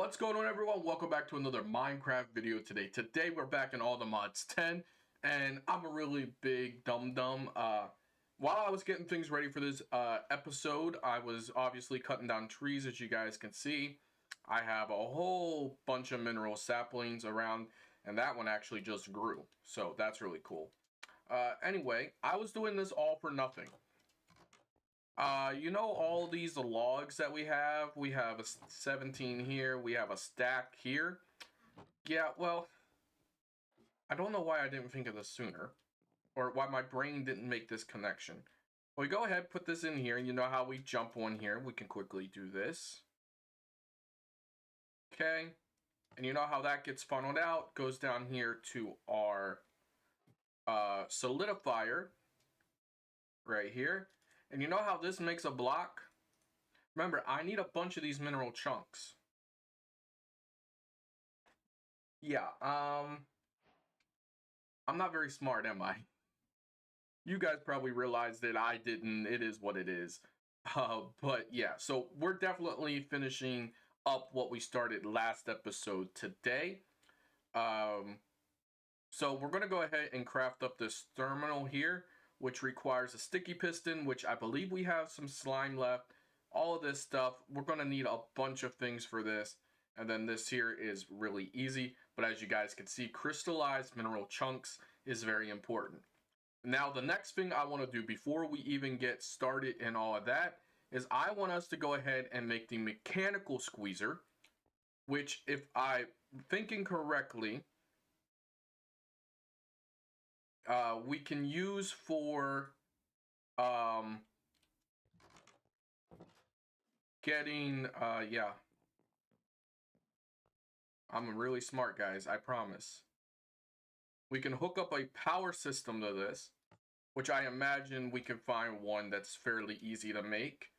What's going on, everyone? Welcome back to another Minecraft video today. Today we're back in all the mods 10, and I'm a really big dum-dum. While I was getting things ready for this episode, I was obviously cutting down trees, as you guys can see. I have a whole bunch of mineral saplings around, and that one actually just grew, so that's really cool. Anyway, I was doing this all for nothing. You know all these logs that we have? We have a 17 here, we have a stack here. Yeah, well, I don't know why I didn't think of this sooner, or why my brain didn't make this connection. We go ahead, put this in here, and you know how we jump one here. We can quickly do this. Okay, and you know how that gets funneled out, goes down here to our solidifier right here. And you know how this makes a block? Remember, I need a bunch of these mineral chunks. Yeah, I'm not very smart, am I? You guys probably realized that I didn't. It is what it is. But yeah, so we're definitely finishing up what we started last episode today. So we're going to go ahead and craft up this terminal here, which requires a sticky piston, which I believe we have some slime left. All of this stuff, we're going to need a bunch of things for this. And then this here is really easy. But as you guys can see, crystallized mineral chunks is very important. Now, the next thing I want to do before we even get started and all of that is I want us to go ahead and make the mechanical squeezer, which, if I'm thinking correctly, we can use for getting, yeah. I'm really smart, guys, I promise. We can hook up a power system to this, which I imagine we can find one that's fairly easy to make.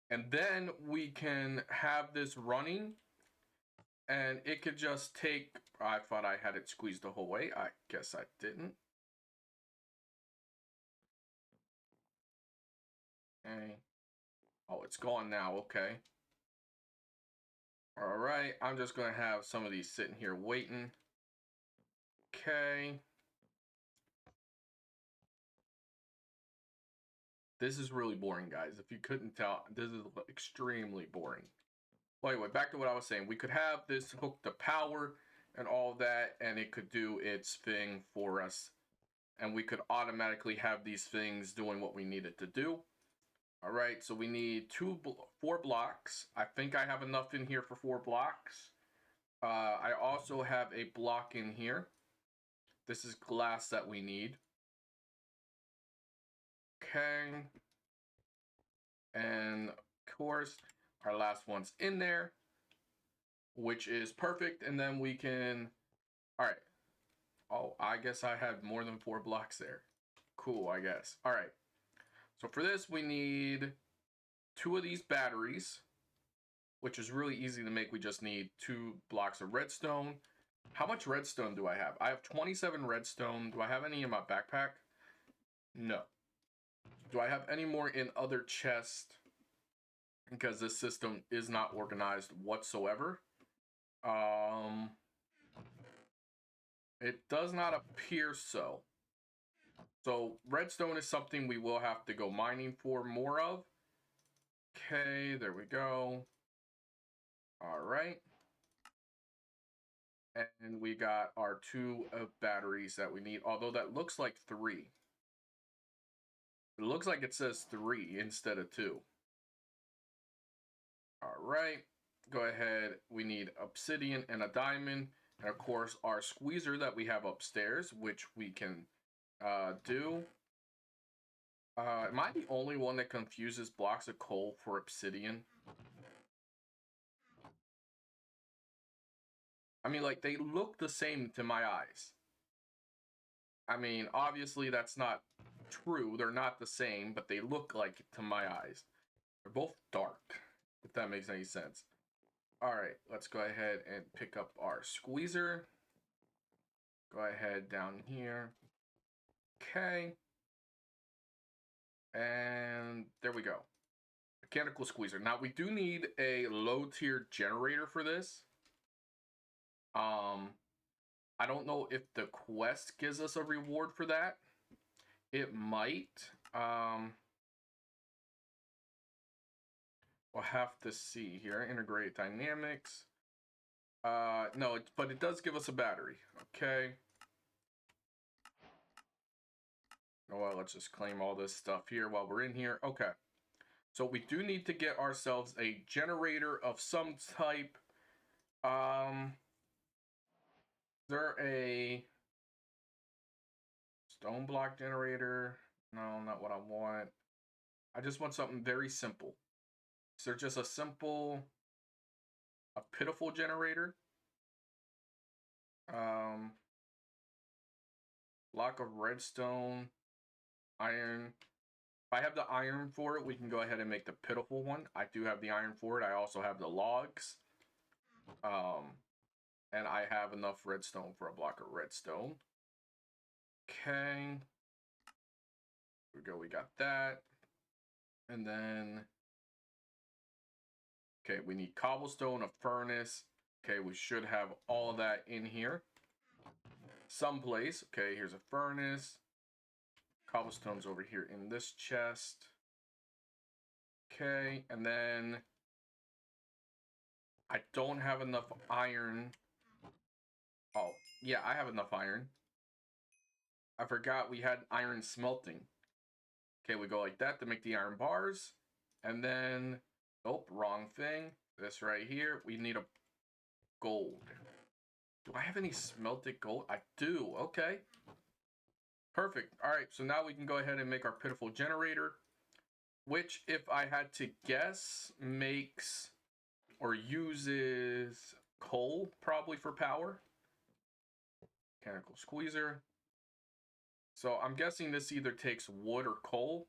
And then we can have this running, and it could just take, I thought I had it squeezed the whole way. I guess I didn't. Okay. Oh, it's gone now, okay. All right, I'm just gonna have some of these sitting here waiting. Okay. This is really boring, guys. If you couldn't tell, this is extremely boring. Well, anyway, back to what I was saying. We could have this hooked to power and all that, and it could do its thing for us. And we could automatically have these things doing what we need it to do. All right, so we need 4 blocks. I think I have enough in here for 4 blocks. I also have a block in here. This is glass that we need. Okay. And of course, our last one's in there, which is perfect. And then we can, all right. Oh, I guess I had more than 4 blocks there. Cool, I guess. All right. So for this, we need 2 of these batteries, which is really easy to make. We just need 2 blocks of redstone. How much redstone do I have? I have 27 redstone. Do I have any in my backpack? No. Do I have any more in other chests? Because this system is not organized whatsoever. It does not appear so. So redstone is something we will have to go mining for more of. Okay, there we go. All right. And we got our 2 batteries that we need, although that looks like 3. It looks like it says 3 instead of 2. All right, go ahead. We need obsidian and a diamond. And of course, our squeezer that we have upstairs, which we can do. Am I the only one that confuses blocks of coal for obsidian? I mean, like, they look the same to my eyes. I mean, obviously that's not true. They're not the same, but they look like it to my eyes. They're both dark, if that makes any sense. All right, let's go ahead and pick up our squeezer. Go ahead down here. Okay. And there we go. Mechanical squeezer. Now, we do need a low-tier generator for this. I don't know if the quest gives us a reward for that. It might. We'll have to see here. Integrate dynamics. No, but it does give us a battery. Okay. Well, let's just claim all this stuff here while we're in here. Okay. So we do need to get ourselves a generator of some type. Is there a stone block generator? No, not what I want. I just want something very simple. Is there just a pitiful generator? Block of redstone, iron. If I have the iron for it, we can go ahead and make the pitiful one. I do have the iron for it. I also have the logs. And I have enough redstone for a block of redstone. Okay. Here we go, we got that. And then, okay, we need cobblestone, a furnace. Okay, we should have all that in here. Someplace. Okay, here's a furnace. Cobblestone's over here in this chest. Okay, and then I don't have enough iron. Oh, yeah, I have enough iron. I forgot we had iron smelting. Okay, we go like that to make the iron bars. And then, oh, wrong thing. This right here, we need a gold. Do I have any smelted gold? I do, okay. Perfect. All right, so now we can go ahead and make our pitiful generator, which, if I had to guess, makes or uses coal probably for power. Mechanical squeezer. So I'm guessing this either takes wood or coal.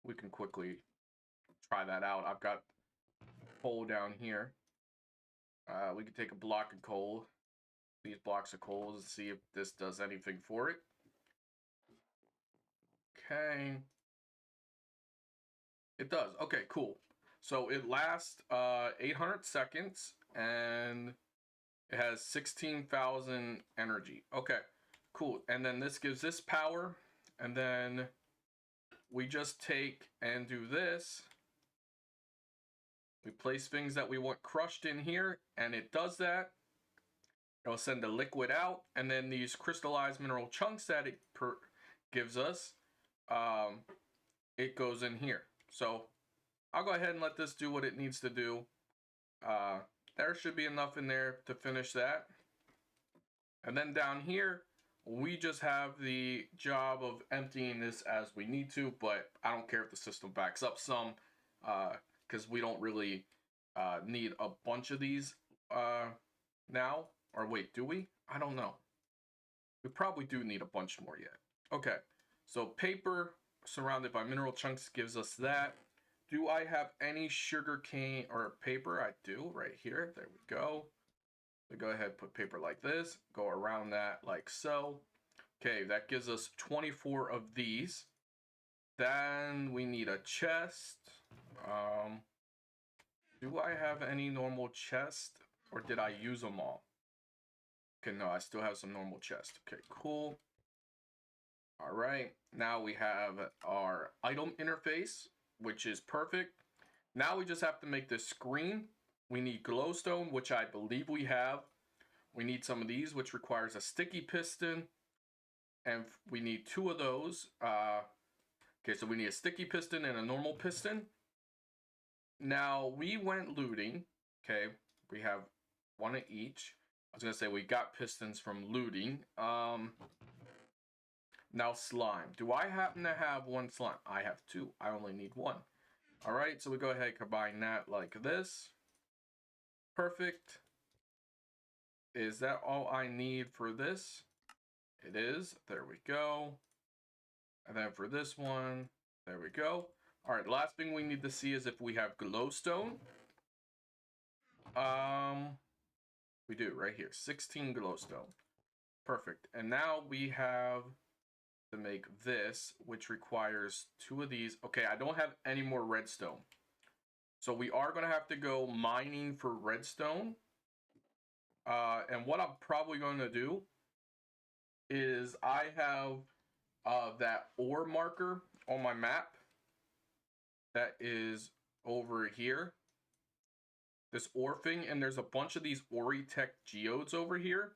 We can quickly try that out. I've got coal down here. We can take a block of coal, these blocks of coal, and see if this does anything for it. Okay. It does. Okay, cool. So it lasts 800 seconds, and it has 16,000 energy. Okay, cool. And then this gives this power, and then we just take and do this. We place things that we want crushed in here, and it does that. It'll send the liquid out, and then these crystallized mineral chunks that it gives us, it goes in here. So I'll go ahead and let this do what it needs to do. There should be enough in there to finish that. And then down here, we just have the job of emptying this as we need to, but I don't care if the system backs up some, because we don't really need a bunch of these now. Or wait, do we? I don't know. We probably do need a bunch more yet. Okay, so paper surrounded by mineral chunks gives us that. Do I have any sugar cane or paper? I do, right here. There we go. So go ahead, put paper like this, go around that like so. Okay, that gives us 24 of these. Then we need a chest. Do I have any normal chest, or did I use them all? Okay, no, I still have some normal chest. Okay, cool. All right, now we have our item interface, which is perfect. Now we just have to make this screen. We need glowstone, which I believe we have. We need some of these, which requires a sticky piston. And we need 2 of those. Okay, so we need a sticky piston and a normal piston. Now, we went looting. Okay, we have 1 of each. I was going to say we got pistons from looting. Now, slime. Do I happen to have 1 slime? I have 2. I only need 1. All right, so we go ahead and combine that like this. Perfect. Is that all I need for this? It is. There we go. And then for this one, there we go. All right, last thing we need to see is if we have glowstone. We do right here, 16 glowstone. Perfect. And now we have to make this, which requires 2 of these. Okay, I don't have any more redstone. So we are going to have to go mining for redstone. And what I'm probably going to do is I have that ore marker on my map that is over here. This ore thing, and there's a bunch of these Ori-Tech geodes over here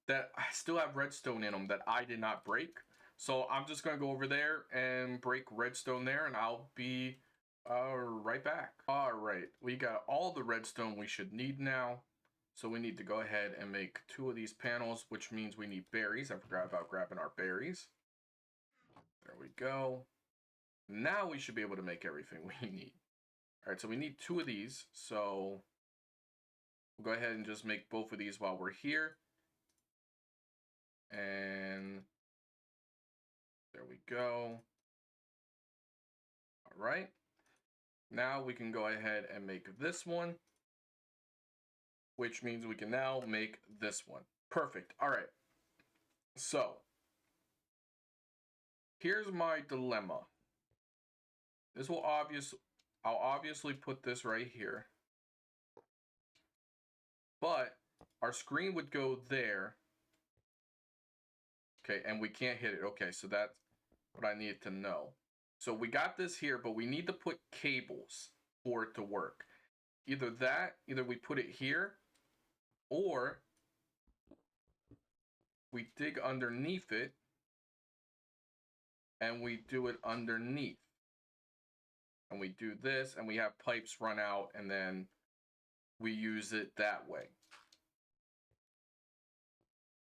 that I still have redstone in them that I did not break. So I'm just going to go over there and break redstone there, and I'll be right back. All right, we got all the redstone we should need now. So we need to go ahead and make 2 of these panels, which means we need berries. I forgot about grabbing our berries. There we go. Now we should be able to make everything we need. All right, so we need 2 of these. So we'll go ahead and just make both of these while we're here. And there we go. All right. Now we can go ahead and make this one, which means we can now make this one. Perfect. All right. So here's my dilemma. This will I'll obviously put this right here, but our screen would go there. Okay, and we can't hit it. Okay, so that's what I needed to know. So we got this here, but we need to put cables for it to work. Either we put it here, or we dig underneath it and we do it underneath. And we do this and we have pipes run out and then we use it that way.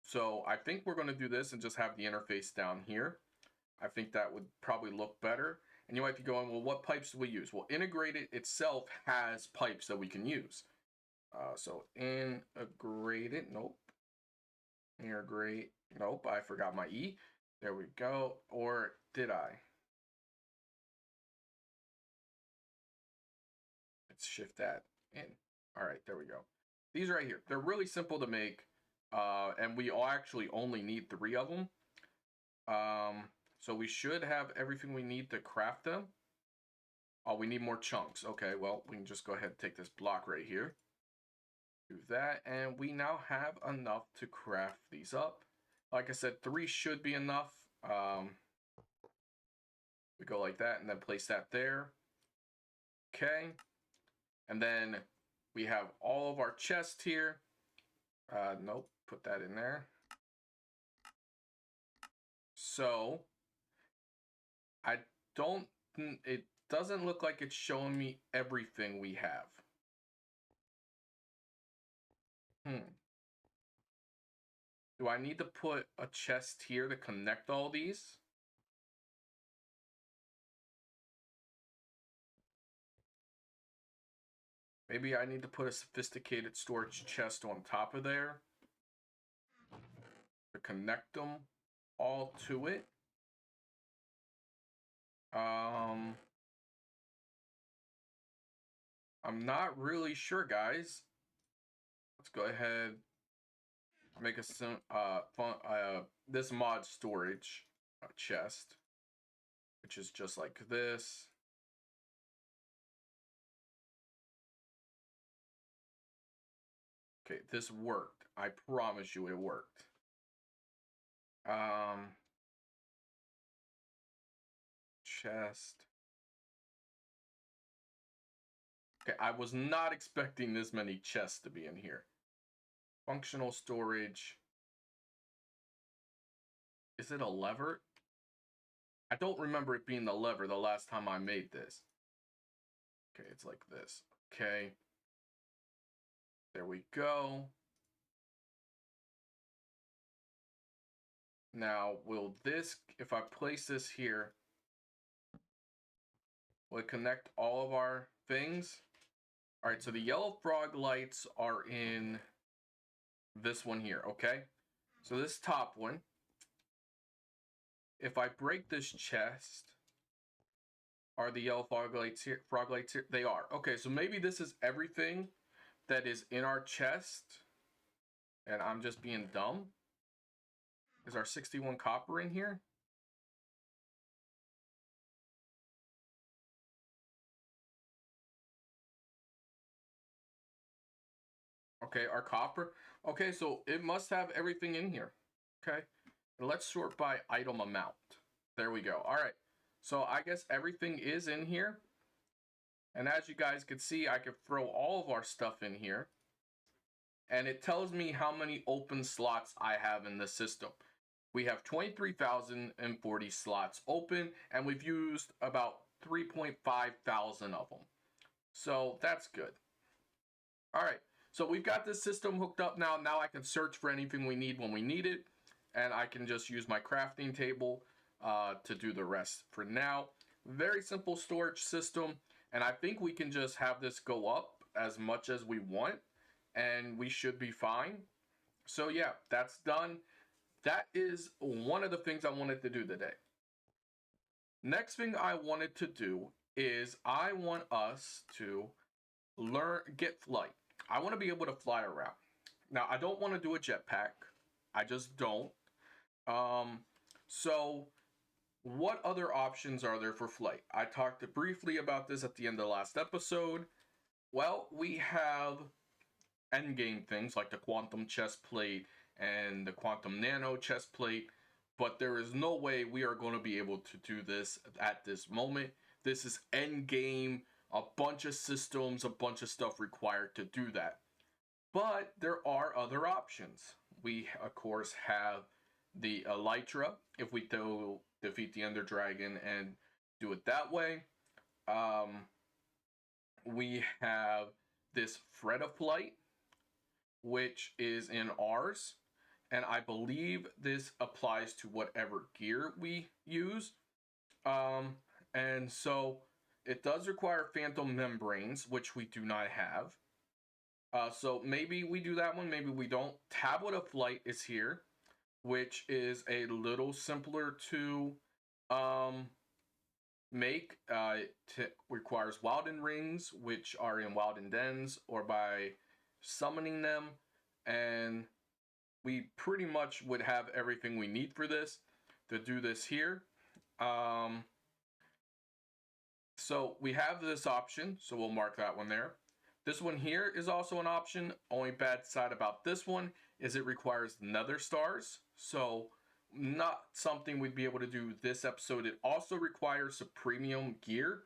So I think we're going to do this and just have the interface down here. I think that would probably look better. And you might be going, well, what pipes do we use? Well, integrated itself has pipes that we can use. So integrated, nope. Integrate, nope, I forgot my E. There we go. Or did I? Let's shift that in. All right, there we go. These right here, they're really simple to make. And we all actually only need 3 of them. So we should have everything we need to craft them. Oh, we need more chunks. Okay, well, we can just go ahead and take this block right here. Do that, and we now have enough to craft these up. Like I said, 3 should be enough. We go like that and then place that there. Okay. And then we have all of our chests here. Nope, put that in there. So it doesn't look like it's showing me everything we have. Do I need to put a chest here to connect all these? Maybe I need to put a sophisticated storage chest on top of there to connect them all to it. I'm not really sure, guys. Let's go ahead, make this mod storage chest, which is just like this. Okay, this worked. I promise you it worked. Chest. Okay, I was not expecting this many chests to be in here. Functional storage. Is it a lever? I don't remember it being the lever the last time I made this. Okay, it's like this. Okay. There we go. Now, will this, if I place this here, will it connect all of our things? All right, so the yellow frog lights are in this one here, okay? So this top one, if I break this chest, are the yellow frog lights here? They are. Okay, so maybe this is everything that is in our chest, and I'm just being dumb. Is our 61 copper in here? Okay, our copper. Okay, so it must have everything in here. Okay, let's sort by item amount. There we go. All right, so I guess everything is in here. And as you guys can see, I can throw all of our stuff in here. And it tells me how many open slots I have in the system. We have 23,040 slots open, and we've used about 3.5 thousand of them. So that's good. All right, so we've got this system hooked up now. Now I can search for anything we need when we need it, and I can just use my crafting table to do the rest for now. Very simple storage system, and I think we can just have this go up as much as we want, and we should be fine. So yeah, that's done. That is one of the things I wanted to do today. Next thing I wanted to do is I want us to get flight. I want to be able to fly around. Now, I don't want to do a jetpack. I just don't. So what other options are there for flight? I talked briefly about this at the end of the last episode. Well, we have endgame things like the quantum chest plate and the quantum nano chest plate, but there is no way we are going to be able to do this at this moment. This is endgame, a bunch of systems, a bunch of stuff required to do that. But there are other options. We, of course, have the Elytra, if we defeat the Ender Dragon and do it that way. We have this Thread of Flight, which is in ours, and I believe this applies to whatever gear we use. And so it does require phantom membranes, which we do not have. So maybe we do that one, maybe we don't. Tablet of Flight is here, which is a little simpler to make. It requires Wilden Rings, which are in Wilden Dens, or by summoning them, and we pretty much would have everything we need for this to do this here. So we have this option, so we'll mark that one there. This one here is also an option. Only bad side about this one is it requires nether stars, so not something we'd be able to do this episode. It also requires supremium gear,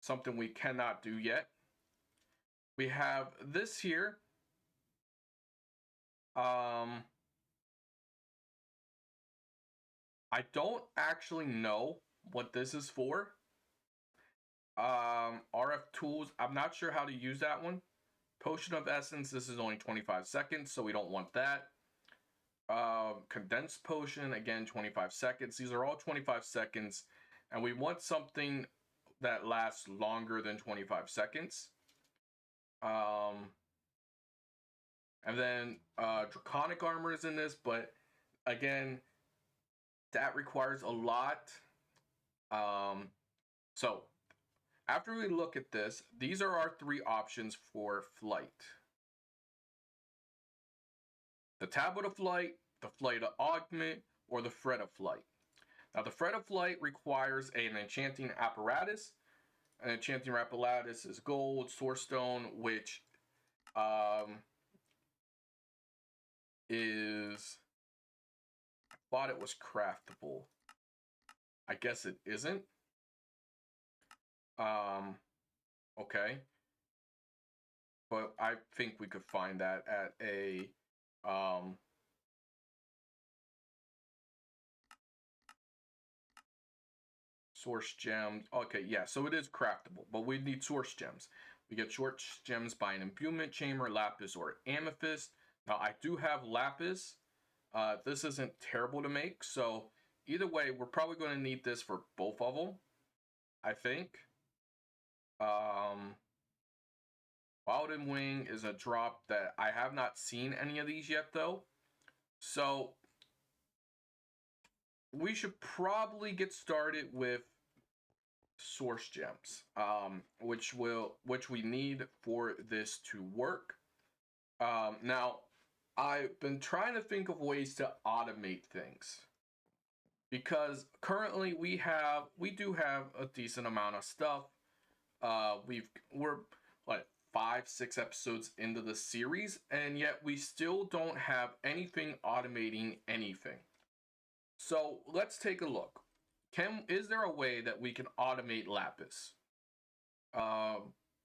something we cannot do yet. We have this here. I don't actually know what this is for. RF tools, I'm not sure how to use that one. Potion of Essence, this is only 25 seconds, so we don't want that. Condensed potion, again, 25 seconds. These are all 25 seconds, and we want something that lasts longer than 25 seconds. And then Draconic Armor is in this, but again, that requires a lot. So after we look at this, these are our three options for flight. The Tablet of Flight, the Flight of Augment, or the Thread of Flight. Now the Thread of Flight requires an enchanting apparatus. An enchanting apparatus is gold, source stone, which is, I thought it was craftable. I guess it isn't. Okay. But I think we could find that at a source gems. Okay, yeah, so it is craftable, but we need source gems. We get source gems by an imbuement chamber, lapis, or amethyst. Now I do have lapis. This isn't terrible to make, so either way, we're probably going to need this for both of them, I think. Wilden Wing is a drop that I have not seen any of these yet, though. So we should probably get started with source gems, which we need for this to work. Now, I've been trying to think of ways to automate things, because currently we do have a decent amount of stuff. We're 5-6 episodes into the series, and yet we still don't have anything automating anything. So let's take a look. Is there a way that we can automate Lapis?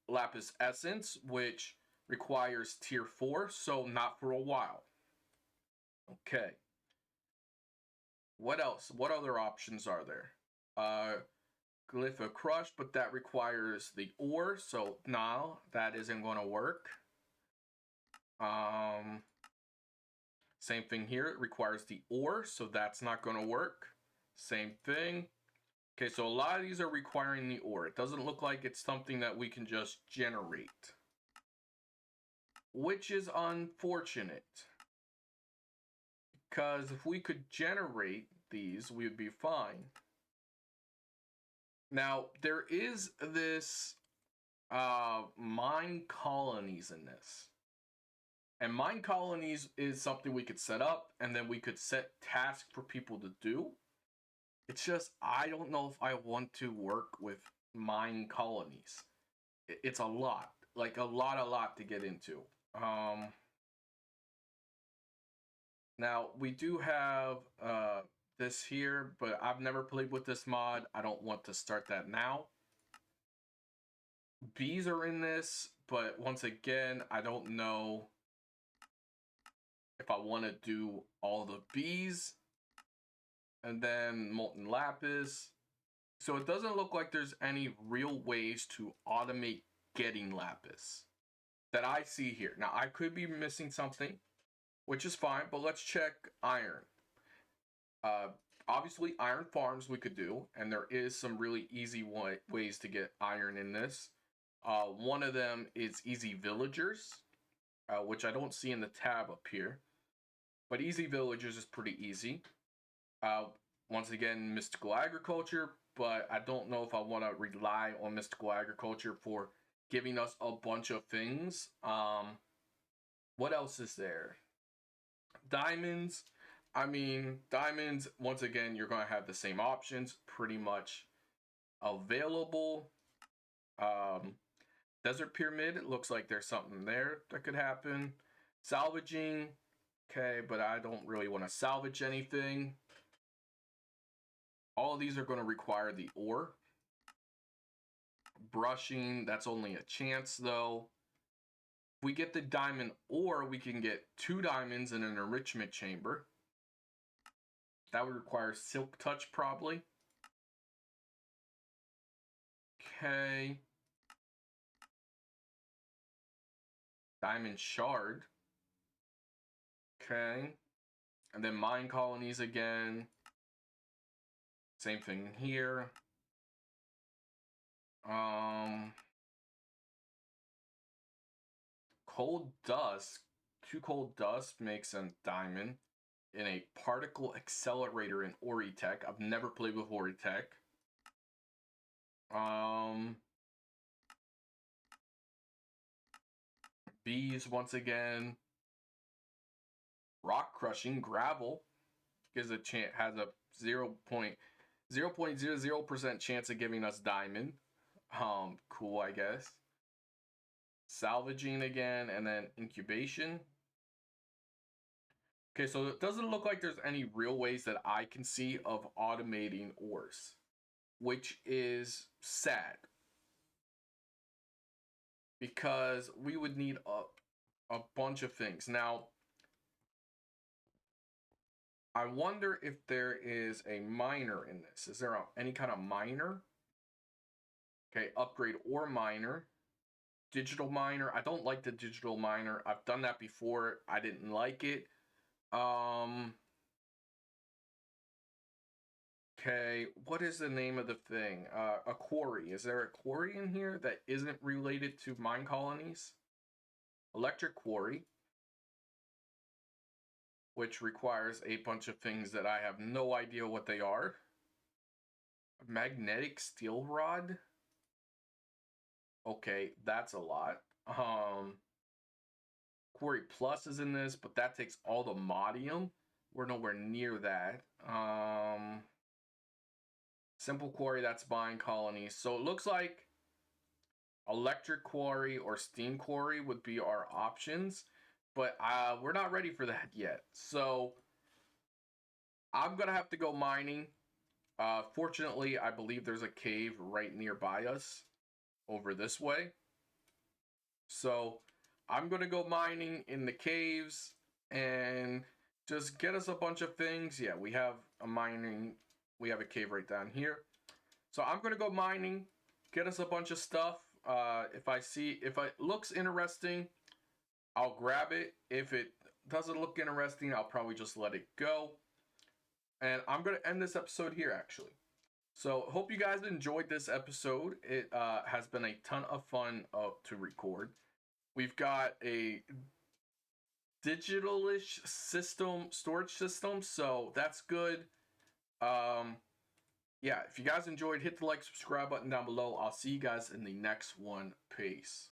Lapis Essence, which requires tier 4, so not for a while. Okay. What else? What other options are there? Glyph of Crush, but that requires the ore, so no, that isn't going to work. Same thing here, it requires the ore, so that's not going to work. Same thing. Okay, so a lot of these are requiring the ore. It doesn't look like it's something that we can just generate, which is unfortunate. Because if we could generate these, we would be fine. Now, there is this mine colonies in this. And mine colonies is something we could set up, and then we could set tasks for people to do. It's just, I don't know if I want to work with mine colonies. It's a lot. Like, a lot to get into. Now, we do have this here, but I've never played with this mod. I don't want to start that now. Bees are in this, but once again, I don't know if I want to do all the bees. And then molten lapis. So it doesn't look like there's any real ways to automate getting lapis that I see here. Now, I could be missing something, which is fine, but let's check iron. Obviously, iron farms we could do, and there is some really easy ways to get iron in this. One of them is easy villagers, which I don't see in the tab up here. But easy villagers is pretty easy. Once again, mystical agriculture, but I don't know if I want to rely on mystical agriculture for giving us a bunch of things. What else is there? Diamonds. I mean, diamonds, once again, you're going to have the same options pretty much available. Desert Pyramid, it looks like there's something there that could happen. Salvaging, okay, but I don't really want to salvage anything. All of these are going to require the ore. Brushing, that's only a chance though. If we get the diamond ore, we can get 2 diamonds in an enrichment chamber. That would require silk touch probably. Okay. Diamond shard. Okay. And then mine colonies again. Same thing here. Cold dust. 2 cold dust makes a diamond in a particle accelerator in Oritech. I've never played with Oritech. Bees once again. Rock crushing gravel gives a chance, has a 0.00% chance of giving us diamond. Cool, I guess. Salvaging again, and then incubation. Okay, so it doesn't look like there's any real ways that I can see of automating ores, which is sad. Because we would need a bunch of things. Now, I wonder if there is a miner in this. Is there any kind of miner? Okay, upgrade ore miner. Digital miner. I don't like the digital miner. I've done that before. I didn't like it. Okay, what is the name of the thing? A quarry. Is there a quarry in here that isn't related to mine colonies? Electric quarry, which requires a bunch of things that I have no idea what they are. Magnetic steel rod. Okay, that's a lot. Quarry Plus is in this, but that takes all the modium. We're nowhere near that. Simple quarry, that's buying colonies. So it looks like electric quarry or steam quarry would be our options, but we're not ready for that yet. So I'm gonna have to go mining. Fortunately, I believe there's a cave right nearby us over this way. So I'm gonna go mining in the caves and just get us a bunch of things. Yeah, we have a cave right down here. So I'm gonna go mining, get us a bunch of stuff. If it looks interesting, I'll grab it. If it doesn't look interesting, I'll probably just let it go. And I'm gonna end this episode here, actually. So hope you guys enjoyed this episode. It has been a ton of fun to record. We've got a digitalish storage system, so that's good. Yeah, if you guys enjoyed, hit the like, subscribe button down below. I'll see you guys in the next one. Peace.